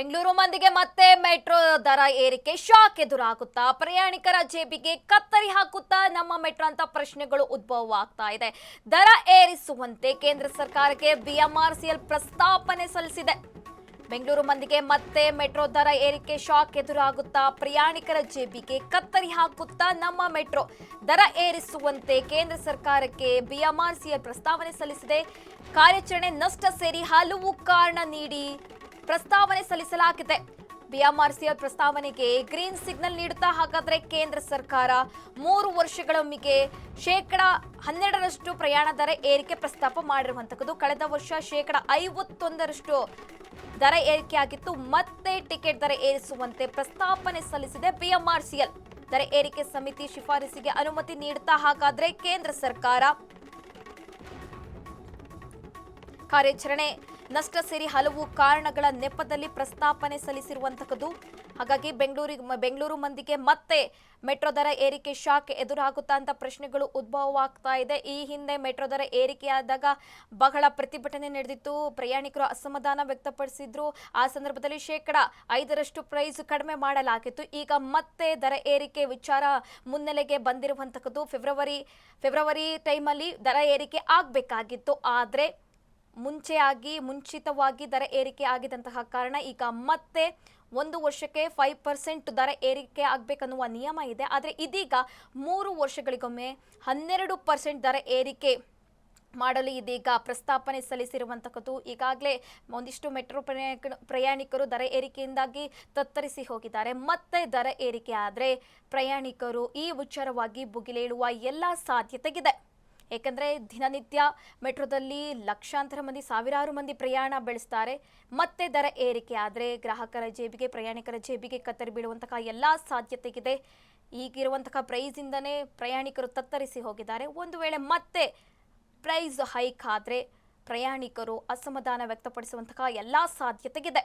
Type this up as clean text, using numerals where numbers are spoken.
ಬೆಂಗಳೂರು ಮಂದಿಗೆ ಮತ್ತೆ ಮೆಟ್ರೋ ದರ ಏರಿಕೆ ಶಾಕ್ ಎದುರಾಗುತ್ತಾ, ಪ್ರಯಾಣಿಕರ ಜೇಬಿಗೆ ಕತ್ತರಿ ಹಾಕುತ್ತಾ ನಮ್ಮ ಮೆಟ್ರೋ ಅಂತ ಪ್ರಶ್ನೆಗಳು ಉದ್ಭವವಾಗ್ತಾ ಇದೆ. ದರ ಏರಿಸುವಂತೆ ಕೇಂದ್ರ ಸರ್ಕಾರಕ್ಕೆ ಬಿಎಂಆರ್ಸಿಎಲ್ ಪ್ರಸ್ತಾವನೆ ಸಲ್ಲಿಸಿದೆ. ಬೆಂಗಳೂರು ಮಂದಿಗೆ ಮತ್ತೆ ಮೆಟ್ರೋ ದರ ಏರಿಕೆ ಶಾಕ್ ಎದುರಾಗುತ್ತಾ, ಪ್ರಯಾಣಿಕರ ಜೇಬಿಗೆ ಕತ್ತರಿ ಹಾಕುತ್ತಾ ನಮ್ಮ ಮೆಟ್ರೋ ದರ ಏರಿಸುವಂತೆ ಕೇಂದ್ರ ಸರ್ಕಾರಕ್ಕೆ ಬಿಎಂಆರ್ಸಿಎಲ್ ಪ್ರಸ್ತಾವನೆ ಸಲ್ಲಿಸಿದೆ. ಕಾರ್ಯಾಚರಣೆ ನಷ್ಟ ಸೇರಿ ಹಲವು ಕಾರಣ ನೀಡಿ ಪ್ರಸ್ತಾವನೆ ಸಲ್ಲಿಸಲಾಗಿದೆ. ಬಿಎಂಆರ್ಸಿಎಲ್ ಪ್ರಸ್ತಾವನೆಗೆ ಗ್ರೀನ್ ಸಿಗ್ನಲ್ ನೀಡುತ್ತಾ ಹಾಗಾದ್ರೆ ಕೇಂದ್ರ ಸರ್ಕಾರ 3 ವರ್ಷಗಳೊಮ್ಮೆಗೆ 12% ಪ್ರಯಾಣ ದರ ಏರಿಕೆ ಪ್ರಸ್ತಾಪ ಮಾಡಿರುವಂತದ್ದು. ಕಳೆದ ವರ್ಷ 51% ದರ ಏರಿಕೆಯಾಗಿತ್ತು. ಮತ್ತೆ ಟಿಕೆಟ್ ದರ ಏರಿಸುವಂತೆ ಪ್ರಸ್ತಾವನೆ ಸಲ್ಲಿಸಿದೆ ಬಿಎಂಆರ್ಸಿಎಲ್. ದರ ಏರಿಕೆ ಸಮಿತಿ ಶಿಫಾರಸಿಗೆ ಅನುಮತಿ ನೀಡುತ್ತಾ ಹಾಗಾದ್ರೆ ಕೇಂದ್ರ ಸರ್ಕಾರ ಕಾರ್ಯಾಚರಣೆ ನಷ್ಟ ಸೇರಿ ಹಲವು ಕಾರಣಗಳ ನೆಪದಲ್ಲಿ ಪ್ರಸ್ತಾವನೆ ಸಲ್ಲಿಸಿರುವಂತದ್ದು. ಹಾಗಾಗಿ ಬೆಂಗಳೂರು ಮಂದಿಗೆ ಮತ್ತೆ ಮೆಟ್ರೋ ದರ ಏರಿಕೆ ಶಾಕ್ ಎದುರಾಗುತ್ತಾ ಅಂತ ಪ್ರಶ್ನೆಗಳು ಉದ್ಭವವಾಗ್ತಾ ಇದೆ. ಈ ಹಿಂದೆ ಮೆಟ್ರೋ ದರ ಏರಿಕೆಯಾದಾಗ ಬಹಳ ಪ್ರತಿಭಟನೆ ನಡೆದಿತ್ತು. ಪ್ರಯಾಣಿಕರು ಅಸಮಾಧಾನ ವ್ಯಕ್ತಪಡಿಸಿದ್ರು. ಆ ಸಂದರ್ಭದಲ್ಲಿ 5% ಪ್ರೈಸ್ ಕಡಿಮೆ ಮಾಡಲಾಗಿತ್ತು. ಈಗ ಮತ್ತೆ ದರ ಏರಿಕೆ ವಿಚಾರ ಮುನ್ನೆಲೆಗೆ ಬಂದಿರುವಂತದ್ದು. ಫೆಬ್ರವರಿ ಟೈಮಲ್ಲಿ ದರ ಏರಿಕೆ ಆಗಬೇಕಾಗಿತ್ತು. ಆದರೆ ಮುಂಚಿತವಾಗಿ ದರ ಏರಿಕೆ ಆಗಿದಂತಹ ಕಾರಣ ಈಗ ಮತ್ತೆ 1 ವರ್ಷಕ್ಕೆ 5% ದರ ಏರಿಕೆ ಆಗಬೇಕನ್ನುವ ನಿಯಮ ಇದೆ. ಆದರೆ ಇದೀಗ 3 ವರ್ಷಗಳಿಗೊಮ್ಮೆ 12% ದರ ಏರಿಕೆ ಮಾಡಲು ಇದೀಗ ಪ್ರಸ್ತಾವನೆ ಸಲ್ಲಿಸಿರುವಂತದ್ದು. ಈಗಾಗಲೇ ಒಂದಿಷ್ಟು ಮೆಟ್ರೋ ಪ್ರಯಾಣಿಕರು ದರ ಏರಿಕೆಯಿಂದಾಗಿ ತತ್ತರಿಸಿ ಹೋಗಿದ್ದಾರೆ. ಮತ್ತೆ ದರ ಏರಿಕೆ ಆದರೆ ಪ್ರಯಾಣಿಕರು ಈ ವಿಚಾರವಾಗಿ ಭುಗಿಲೇಳುವ ಎಲ್ಲ ಸಾಧ್ಯತೆಗಿದೆ. ಏಕೆಂದರೆ ದಿನನಿತ್ಯ ಮೆಟ್ರೋದಲ್ಲಿ ಲಕ್ಷಾಂತರ ಮಂದಿ, ಸಾವಿರಾರು ಮಂದಿ ಪ್ರಯಾಣ ಬೆಳೆಸ್ತಾರೆ. ಮತ್ತೆ ದರ ಏರಿಕೆ ಆದರೆ ಗ್ರಾಹಕರ ಜೇಬಿಗೆ, ಪ್ರಯಾಣಿಕರ ಜೇಬಿಗೆ ಕತ್ತರಿ ಬೀಳುವಂತಹ ಎಲ್ಲ ಸಾಧ್ಯತೆಗಿದೆ. ಈಗಿರುವಂತಹ ಪ್ರೈಸಿಂದನೇ ಪ್ರಯಾಣಿಕರು ತತ್ತರಿಸಿ ಹೋಗಿದ್ದಾರೆ. ಒಂದು ವೇಳೆ ಮತ್ತೆ ಪ್ರೈಸ್ ಹೈಕ್ ಆದರೆ ಪ್ರಯಾಣಿಕರು ಅಸಮಾಧಾನ ವ್ಯಕ್ತಪಡಿಸುವಂತಹ ಎಲ್ಲ ಸಾಧ್ಯತೆಗಿದೆ.